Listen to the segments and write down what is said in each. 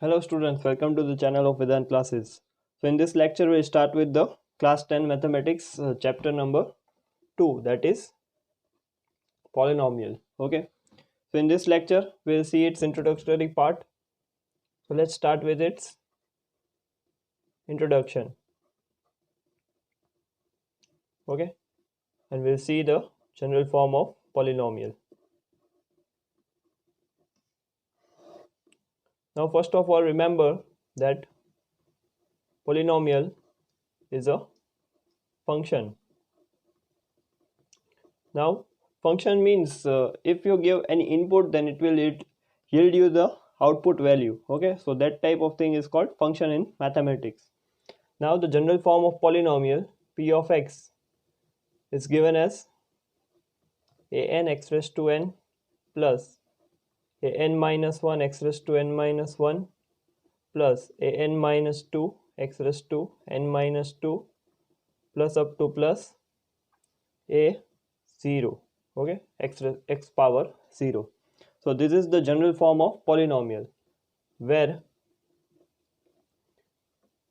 Hello students, welcome to the channel of Vedant classes. So in this lecture we'll start with the class 10 mathematics chapter number 2, that is polynomial. Okay, so in this lecture we'll see its introductory part. So let's start with its introduction. Okay, and we'll see the general form of polynomial. Now first of all, remember that polynomial is a function. Now function means if you give any input, then it will yield you the output value. Okay, so that type of thing is called function in mathematics. Now the general form of polynomial p of x is given as an x raised to n plus an minus 1 x raised to n minus 1 plus an minus 2 x raised to n minus 2 plus up to plus a 0. Okay, x power 0. So this is the general form of polynomial where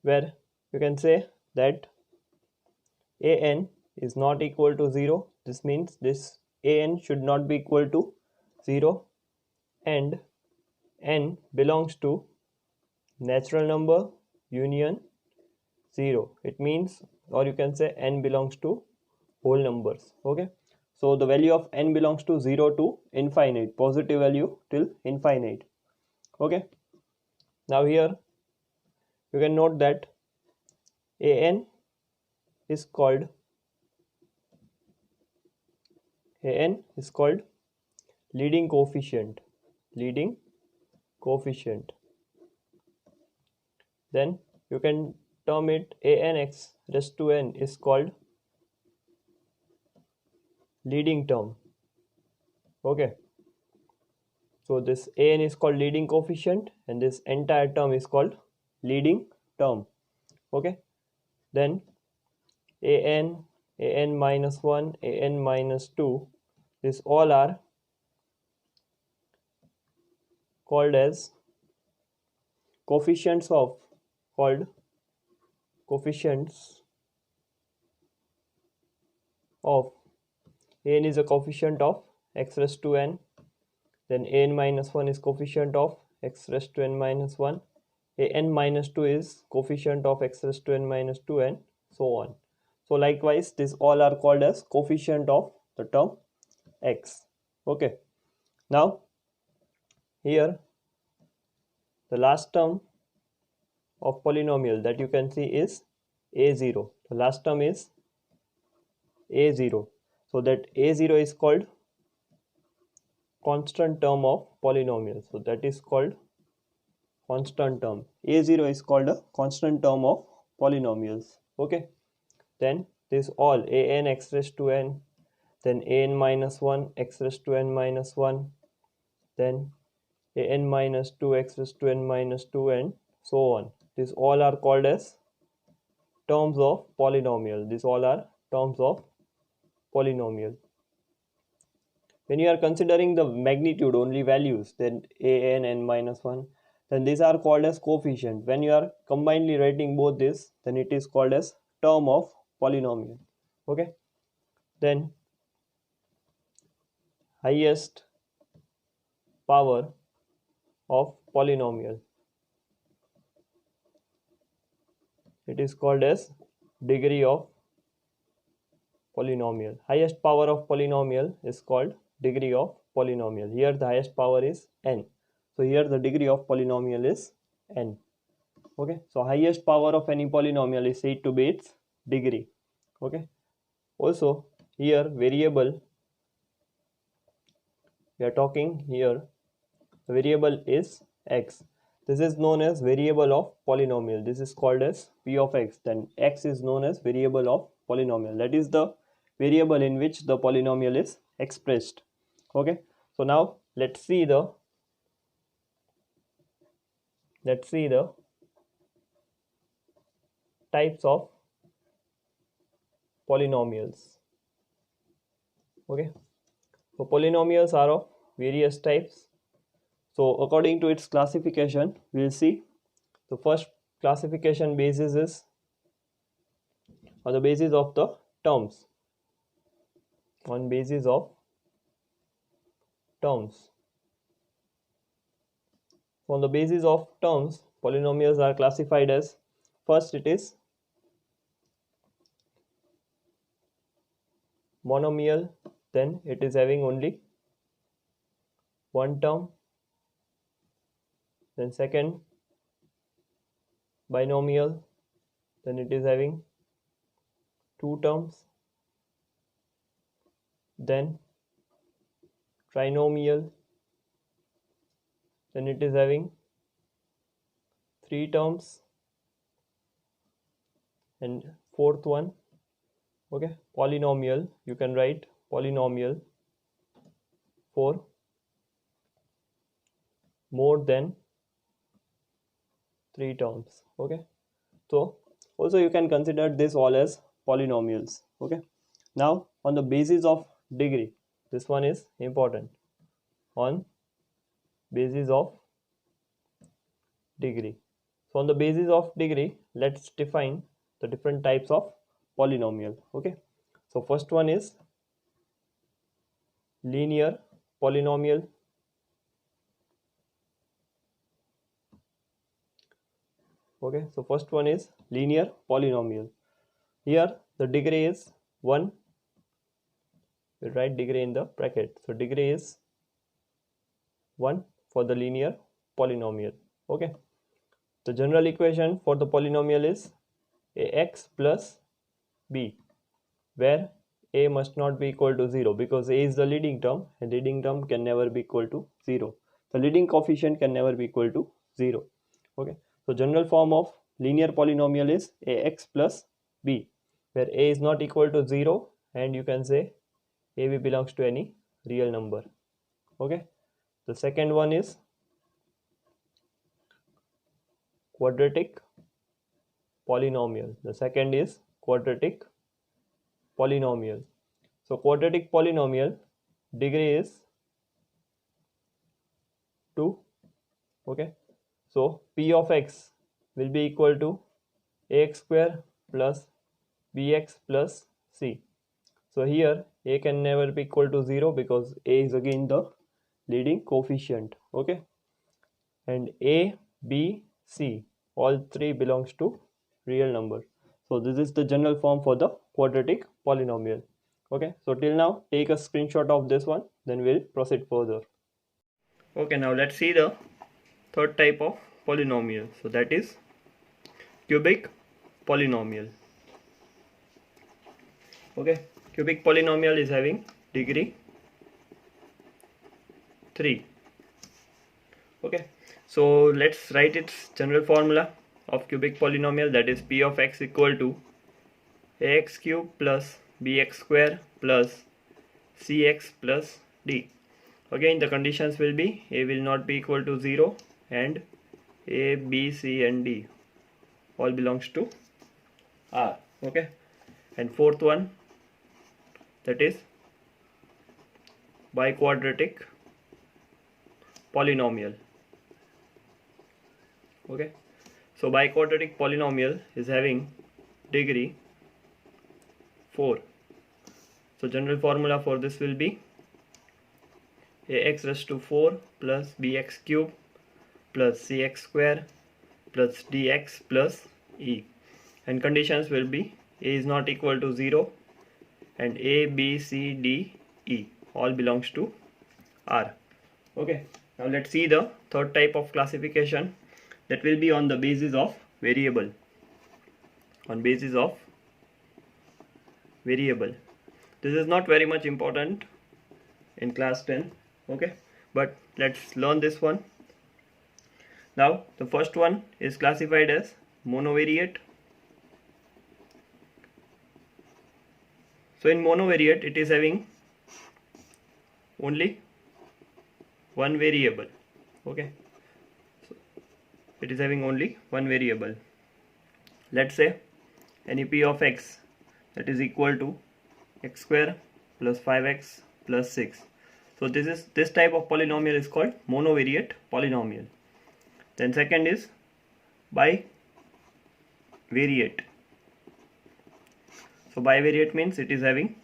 you can say that an is not equal to 0. This means this an should not be equal to 0 and n belongs to natural number union 0. It means, or you can say n belongs to whole numbers. Okay, so the value of n belongs to 0 to infinite, positive value till infinite. Okay, now here you can note that an is called leading coefficient. Then you can term it an x raised to n is called leading term. Okay, so this an is called leading coefficient and this entire term is called leading term. Okay, then an minus 1, an minus 2, these all are called as coefficients of an is a coefficient of x raised to n, then an minus 1 is coefficient of x raised to n minus 1, an minus 2 is coefficient of x raised to n minus 2, and so on. So likewise these all are called as coefficient of the term x. Okay, now here the last term of polynomial that you can see is a0. The last term is a0, so that a0 is called constant term of polynomial. So that is called constant term. a0 is called a constant term of polynomials. Okay, then this all an x raised to n, then an minus 1 x raised to n minus 1, then an minus 2 x raised to n minus 2, and so on. These all are called as terms of polynomial. These all are terms of polynomial. When you are considering the magnitude only values, then an, n minus 1, then these are called as coefficient. When you are combinedly writing both this, then it is called as term of polynomial. Okay, then highest power of polynomial, it is called as degree of polynomial. Highest power of polynomial is called degree of polynomial. Here the highest power is n, so here the degree of polynomial is n. Okay, so highest power of any polynomial is said to be its degree. Okay, also here variable, we are talking here, the variable is x. This is known as variable of polynomial. This is called as p of x. Then x is known as variable of polynomial. That is the variable in which the polynomial is expressed. Okay, so now let's see the types of polynomials. Okay, so polynomials are of various types. So according to its classification, we'll see the first classification basis is on the basis of the terms. On basis of terms. On the basis of terms, polynomials are classified as, first it is monomial, then it is having only one term, then second binomial, then it is having two terms, then trinomial, then it is having three terms, and fourth one, okay, polynomial, you can write polynomial for more than three terms. Okay, so also you can consider this all as polynomials. Okay, now on the basis of degree, this one is important. On basis of degree, so on the basis of degree, let's define the different types of polynomial. Okay, so first one is linear polynomial. Okay, so first one is linear polynomial. Here the degree is 1. We write degree in the bracket. So degree is 1 for the linear polynomial. Okay, the general equation for the polynomial is ax plus b, where a must not be equal to 0 because a is the leading term, and leading term can never be equal to 0. The leading coefficient can never be equal to 0. Okay, so general form of linear polynomial is ax plus b, where a is not equal to 0 and you can say ab belongs to any real number. Okay, the second one is quadratic polynomial. The second is quadratic polynomial. So quadratic polynomial degree is 2. Okay, so p of x will be equal to ax square plus bx plus c. So here a can never be equal to 0 because a is again the leading coefficient. Okay, and a, b, c, all three belongs to real number. So this is the general form for the quadratic polynomial. Okay, so till now take a screenshot of this one, then we'll proceed further. Okay, now let's see the third type of polynomial. So that is cubic polynomial. Okay, cubic polynomial is having degree 3. Okay, so let's write its general formula of cubic polynomial, that is p of x equal to ax cube plus bx square plus cx plus d. Again the conditions will be a will not be equal to 0 and a, b, c and d all belongs to R. Okay, and fourth one, that is biquadratic polynomial. Okay, so biquadratic polynomial is having degree 4. So general formula for this will be ax raised to 4 plus bx cube plus cx square plus dx plus e, and conditions will be a is not equal to 0 and a, b, c, d, e all belongs to R. Okay, now let's see the third type of classification, that will be on the basis of variable. On basis of variable, this is not very much important in class 10. Okay, but let's learn this one. Now the first one is classified as monovariate. So in monovariate it is having only one variable. Okay, so it is having only one variable. Let's say any p of x that is equal to x square plus 5x plus 6. So this type of polynomial is called monovariate polynomial. Then second is bivariate. So bivariate means it is having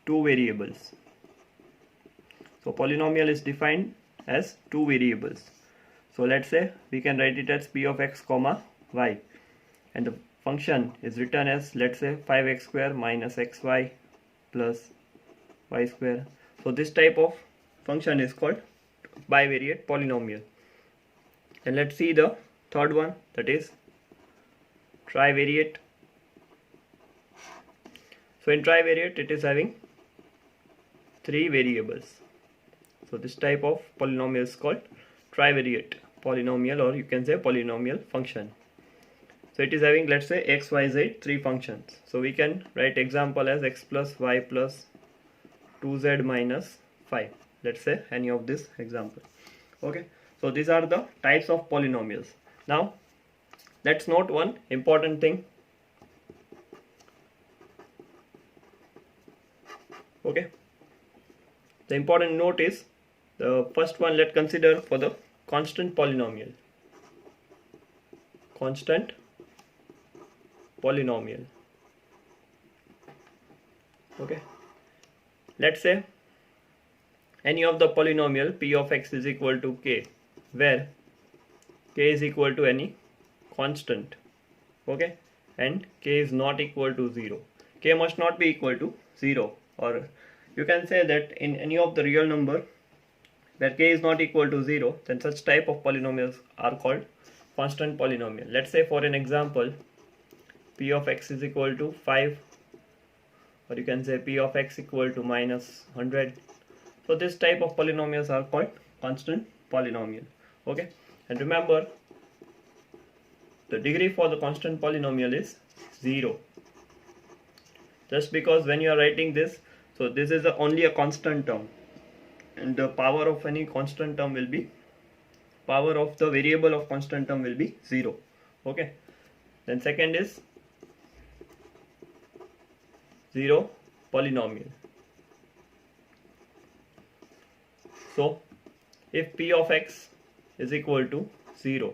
two variables. So polynomial is defined as two variables. So let's say we can write it as p of x comma y, and the function is written as, let's say, 5x square minus xy plus y square. So this type of function is called bivariate polynomial. And let's see the third one, that is trivariate. So in trivariate it is having three variables. So this type of polynomial is called trivariate polynomial, or you can say polynomial function. So it is having, let's say, x, y, z, three functions. So we can write example as x plus y plus 2z minus 5. Let's say any of this example. Okay. So these are the types of polynomials. Now let's note one important thing. Okay. The important note is the first one. Let's consider for the constant polynomial. Constant polynomial. Okay. Let's say any of the polynomial p of x is equal to k, where k is equal to any constant. Okay. And k is not equal to 0. K must not be equal to 0, or you can say that in any of the real number where k is not equal to 0, then such type of polynomials are called constant polynomial. Let's say for an example, p of x is equal to 5, or you can say p of x equal to minus 100. So this type of polynomials are called constant polynomial. Okay. And remember, the degree for the constant polynomial is 0. Just because when you are writing this, so this is only a constant term, and the power of any constant term will be, power of the variable of constant term will be 0. Okay. Then second is zero polynomial. So if p of x is equal to 0,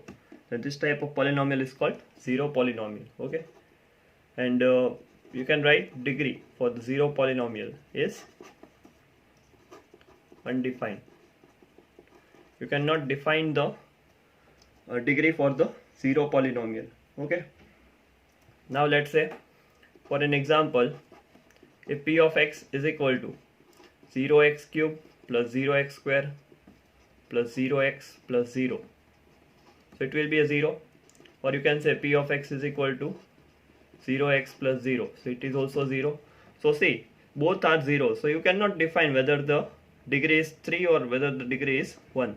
then this type of polynomial is called zero polynomial. Okay. And you can write degree for the zero polynomial is undefined. You cannot define the degree for the zero polynomial. Okay. Now let's say for an example, if p of x is equal to 0x cube plus 0x square plus 0x plus 0, so it will be a 0. Or you can say p of x is equal to 0x plus 0, so it is also 0. So see, both are 0, so you cannot define whether the degree is 3 or whether the degree is 1.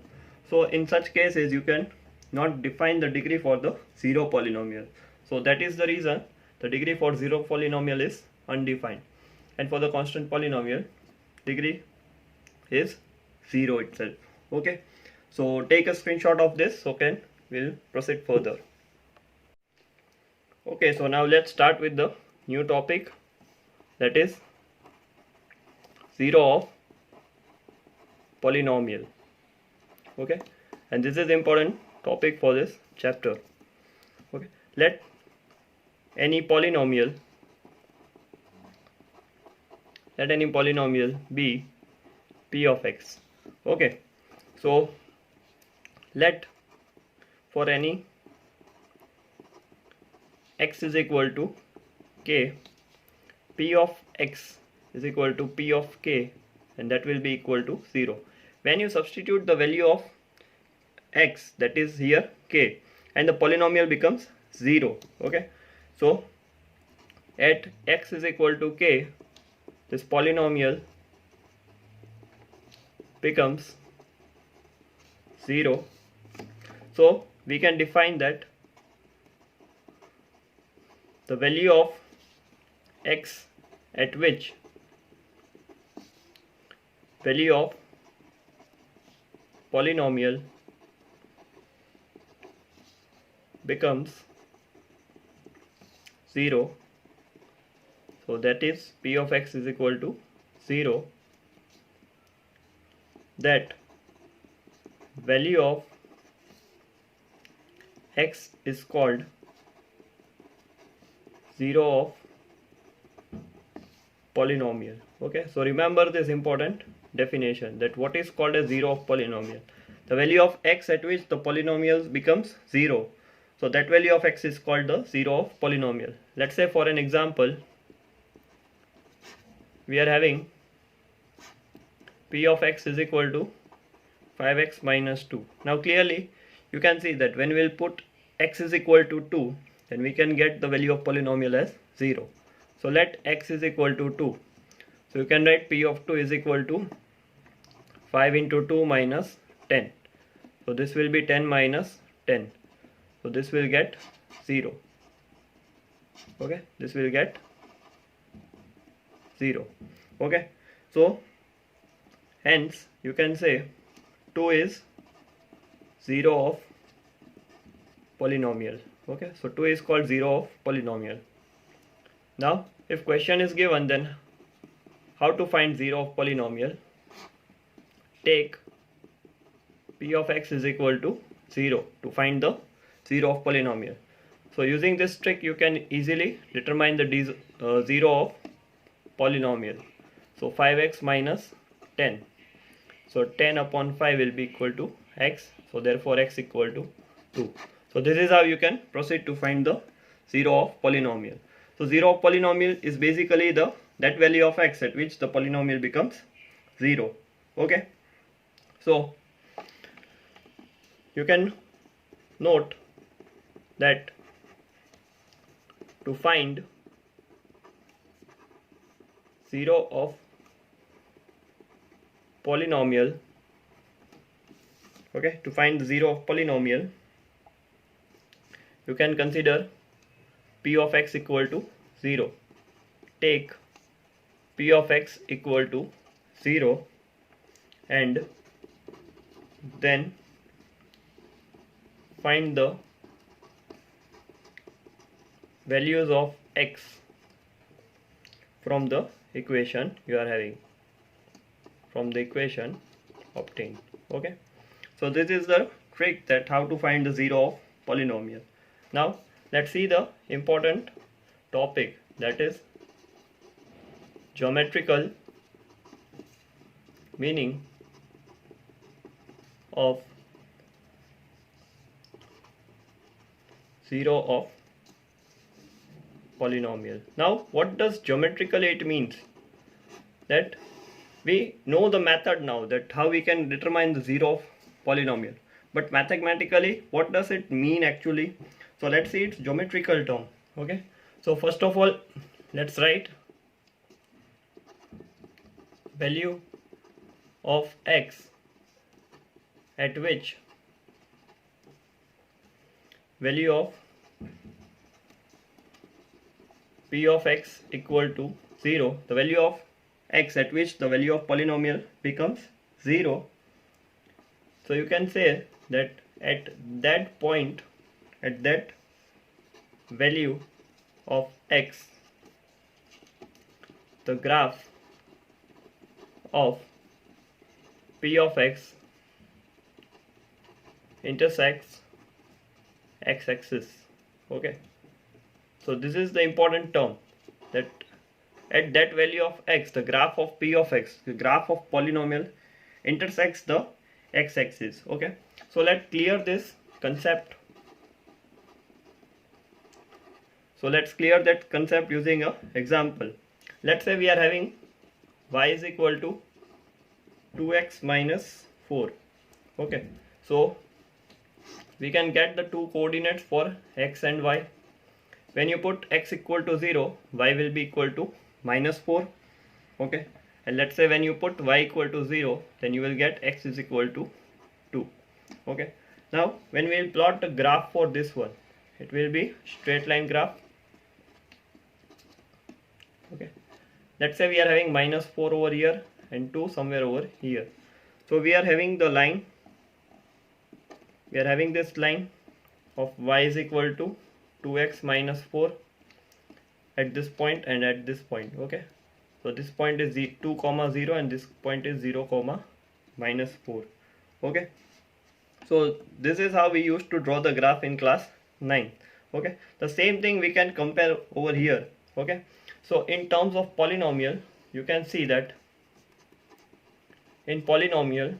So in such cases you can not define the degree for the zero polynomial. So that is the reason the degree for zero polynomial is undefined, and for the constant polynomial degree is 0 itself. Okay. So take a screenshot of this. Okay, we'll proceed further. Okay, so now let's start with the new topic, that is zero of polynomial. Okay, and this is important topic for this chapter. Okay, let any polynomial be p of x. Okay, so let for any x is equal to k, p of x is equal to p of k, and that will be equal to 0. When you substitute the value of x, that is here k, and the polynomial becomes 0. Okay, so at x is equal to k, this polynomial becomes 0. So we can define that the value of x at which value of polynomial becomes 0, so that is p of x is equal to 0, that value of x is called zero of polynomial. Okay, so remember this important definition, that what is called as zero of polynomial, the value of x at which the polynomial becomes zero. So that value of x is called the zero of polynomial. Let's say for an example, we are having p of x is equal to 5x minus 2. Now clearly you can see that when we will put x is equal to 2, then we can get the value of polynomial as 0. So let x is equal to 2. So you can write p of 2 is equal to 5 into 2 minus 10. So this will be 10 minus 10. So this will get 0. Okay, this will get 0. Okay, so hence you can say 2 is 0 of polynomial. Okay, so 2 is called 0 of polynomial. Now if question is given, then how to find 0 of polynomial? Take p of x is equal to 0 to find the 0 of polynomial. So using this trick you can easily determine the 0 of polynomial. So 5x minus 10. So 10 upon 5 will be equal to x. So therefore x equal to 2. So this is how you can proceed to find the 0 of polynomial. So 0 of polynomial is basically that value of x at which the polynomial becomes 0. Okay. So you can note that to find 0 of polynomial, okay, to find the 0 of polynomial, you can consider p of x equal to 0. Take p of x equal to 0 and then find the values of x from the equation you are having, from the equation obtained. Okay, so this is the trick, that how to find the 0 of polynomial. Now let's see the important topic, that is geometrical meaning of 0 of polynomial. Now what does geometrically it means? That we know the method now, that how we can determine the 0 of polynomial, but mathematically what does it mean actually? So let's see its geometrical term. Okay, so first of all let's write value of x at which value of p of x equal to 0, the value of x at which the value of polynomial becomes 0. So you can say that at that point, at that value of x, the graph of p of x intersects x-axis. Okay, so this is the important term, that at that value of x, the graph of p of x, the graph of polynomial intersects the x-axis. Okay, so let's clear this concept. So let's clear that concept using an example. Let's say we are having y is equal to 2x minus 4. Okay, so we can get the two coordinates for x and y. When you put x equal to 0, y will be equal to minus 4. Okay, and let's say when you put y equal to 0, then you will get x is equal to 2. Okay, now when we will plot the graph for this one, it will be straight line graph. Okay, let's say we are having minus 4 over here and 2 somewhere over here. So we are having the line, we are having this line of y is equal to 2x minus 4 at this point and at this point. Okay, so this point is 2 comma 0 and this point is 0 comma minus 4. Okay, so this is how we used to draw the graph in class 9. Okay, the same thing we can compare over here. Okay, so in terms of polynomial, you can see that in polynomial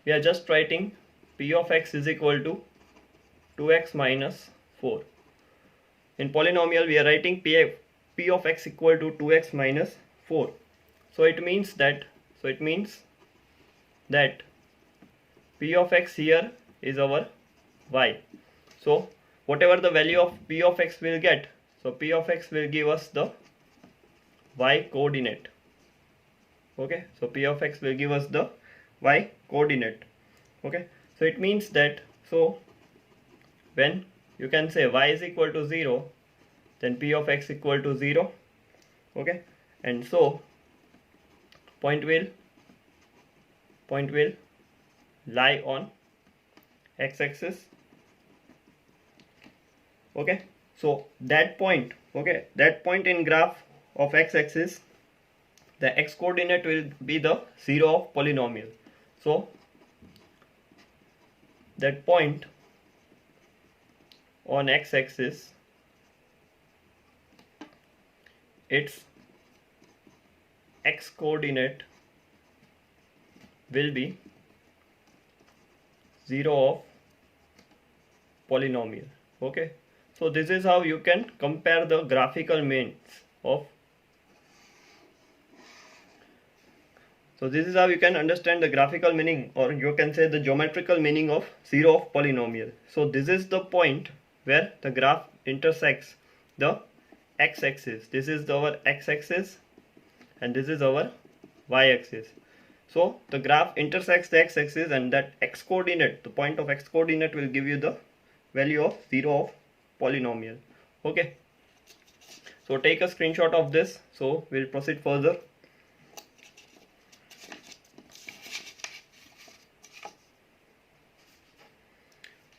we are just writing p of x is equal to 2x minus 4. In polynomial we are writing p of x equal to 2x minus 4. So it means that p of x here is our y. So whatever the value of p of x will get, so p of x will give us the y coordinate. Okay, so p of x will give us the y coordinate. Okay, so it means that, so when you can say y is equal to 0, then p of x equal to 0. Okay, and so point will lie on x-axis. Okay, so that point, okay, that point in graph of x-axis, the x coordinate will be the 0 of polynomial. So that point on x-axis, its x coordinate will be 0 of polynomial. Okay, so this is how you can compare the graphical means of, so this is how you can understand the graphical meaning, or you can say the geometrical meaning of 0 of polynomial. So this is the point where the graph intersects the x-axis. This is our x-axis and this is our y-axis. So the graph intersects the x-axis, and that x coordinate, the point of x coordinate, will give you the value of 0 of polynomial. Okay, so take a screenshot of this. So we'll proceed further.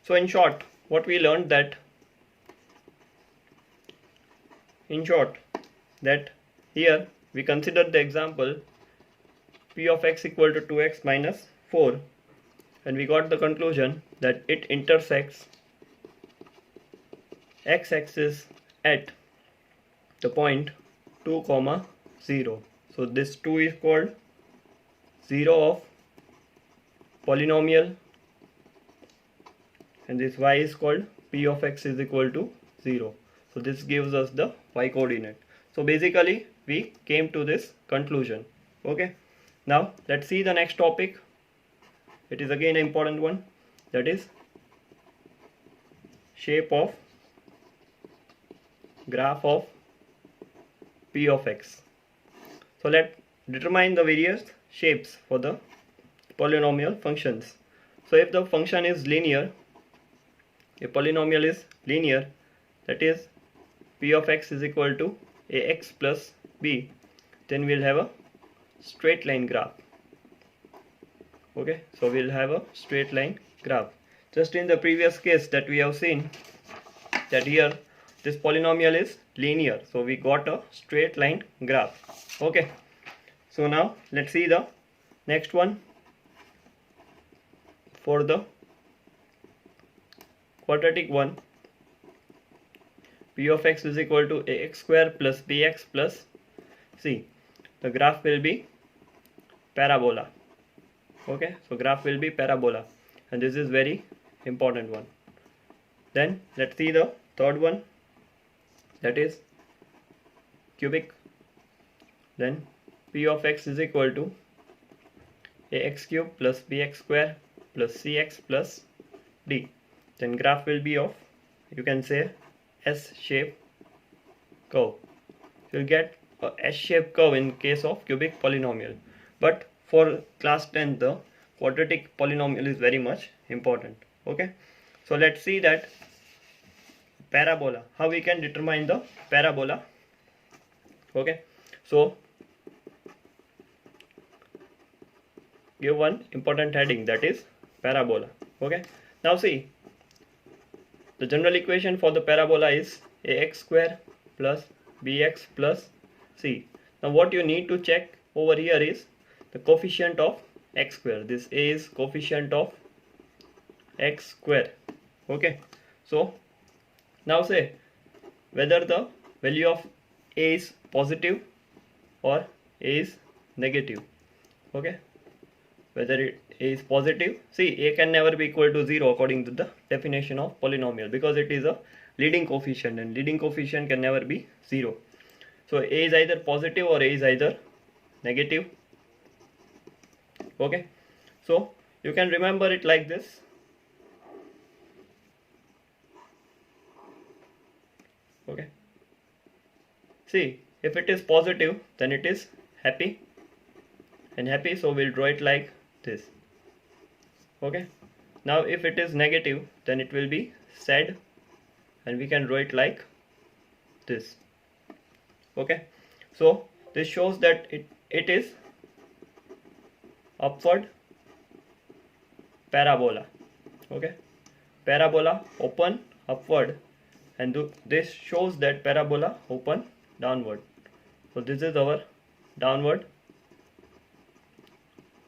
So in short, what we learned that, here we considered the example p of x equal to 2x minus 4, and we got the conclusion that it intersects x-axis at the point 2, 0. So this 2 is called 0 of polynomial, and this y is called p of x is equal to 0. So this gives us the y coordinate. So basically we came to this conclusion. Okay, now let's see the next topic. It is again an important one, that is shape of graph of p of x. So let's determine the various shapes for the polynomial functions. So if the function is linear, a polynomial is linear, that is p of x is equal to ax plus b, then we'll have a straight line graph. Okay, so we'll have a straight line graph. Just in the previous case that we have seen that here this polynomial is linear, so we got a straight line graph. Okay, so now let's see the next one. For the quadratic one, p of x is equal to ax square plus bx plus c. The graph will be parabola. Okay, so graph will be parabola, and this is very important one. Then let's see the third one, that is cubic. Then p of x is equal to ax cube plus bx square plus cx plus d. Then graph will be of, you can say, S shape curve. You'll get a S shape curve in case of cubic polynomial, but for class 10 the quadratic polynomial is very much important. Okay, so let's see that parabola, how we can determine the parabola. Okay, so give one important heading, that is parabola. Okay, now see, the general equation for the parabola is ax square plus bx plus c. Now what you need to check over here is the coefficient of x square. This a is coefficient of x square. Okay, so now say whether the value of a is positive or a is negative. Okay, whether a is positive, see a can never be equal to 0 according to the definition of polynomial, because it is a leading coefficient, and leading coefficient can never be 0. So a is either positive or a is either negative. Okay, so you can remember it like this. Okay, see, if it is positive, then it is happy and happy, so we'll draw it like this. Okay, now if it is negative, then it will be sad, and we can draw it like this. Okay, so this shows that it is upward parabola. Okay, parabola open upward, and this shows that parabola open downward. So this is our downward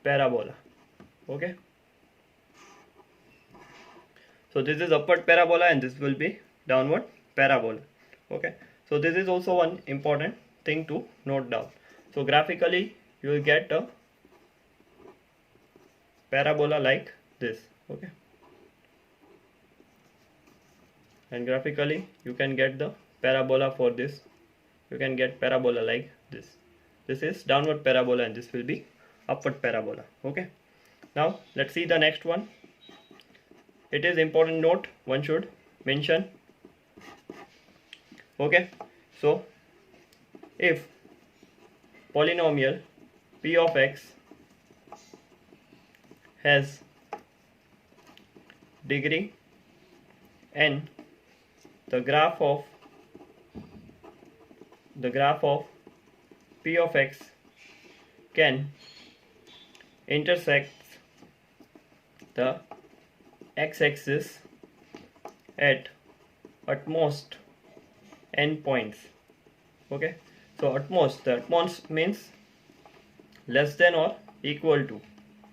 parabola. Okay, so this is upward parabola and this will be downward parabola. Okay, so this is also one important thing to note down. So graphically you will get a parabola like this. Okay, and graphically you can get the parabola for this. You can get parabola like this. This is downward parabola and this will be upward parabola. Okay, now let's see the next one. It is important note one should mention. Okay, so if polynomial p of x has degree n, the graph of p of x can intersect the x-axis at most n points. Okay, so at most means less than or equal to.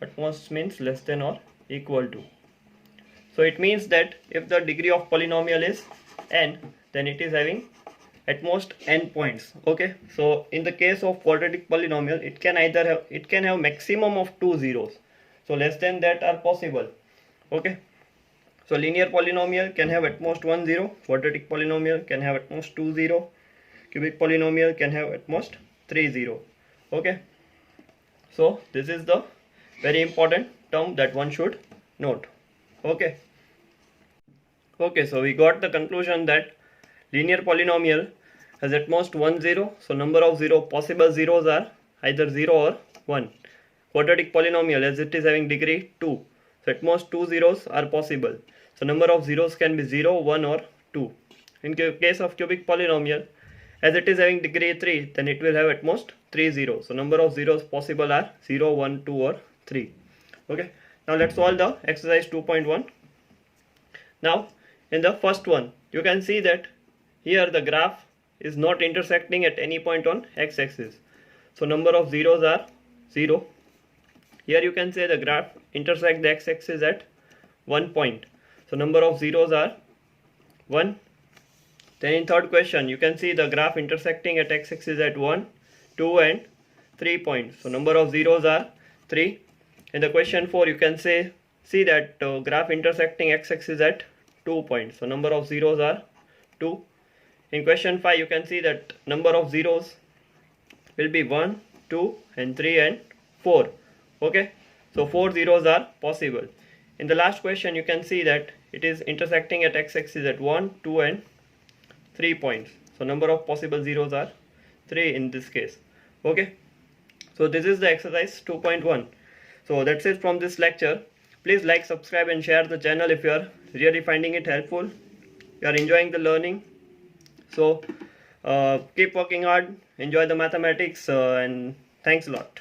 At most means less than or equal to. So it means that if the degree of polynomial is n, then it is having at most n points. Okay, so in the case of quadratic polynomial, it can have maximum of 2 zeros. So less than that are possible. Okay, so linear polynomial can have at most 1 zero, quadratic polynomial can have at most 2 zero, cubic polynomial can have at most 3 zero. Okay, so this is the very important term that one should note. Okay, so we got the conclusion that linear polynomial has at most 1 zero, so number of possible zeros are either 0 or 1. Quadratic polynomial, as it is having degree 2, so at most 2 zeros are possible, so number of zeros can be 0, 1 or 2. In case of cubic polynomial, as it is having degree 3, then it will have at most 3 zeros, so number of zeros possible are 0, 1, 2 or 3. Okay, now let's solve the exercise 2.1. Now in the first one, you can see that here the graph is not intersecting at any point on x-axis, so number of zeros are 0. Here you can say the graph intersect the x-axis at 1 point, so number of zeros are 1. Then in third question, you can see the graph intersecting at x-axis at 1, 2 and 3 points, so number of zeros are 3. In the question 4, you can see that graph intersecting x-axis at 2 points, so number of zeros are 2. In question 5, you can see that number of zeros will be 1, 2 and 3 and 4. Okay, so 4 zeros are possible. In the last question, you can see that it is intersecting at x-axis at 1, 2 and 3 points, so number of possible zeros are 3 in this case. Okay, so this is the exercise 2.1. so that's it from this lecture. Please like, subscribe and share the channel if you are really finding it helpful, you are enjoying the learning. So keep working hard, enjoy the mathematics, and thanks a lot.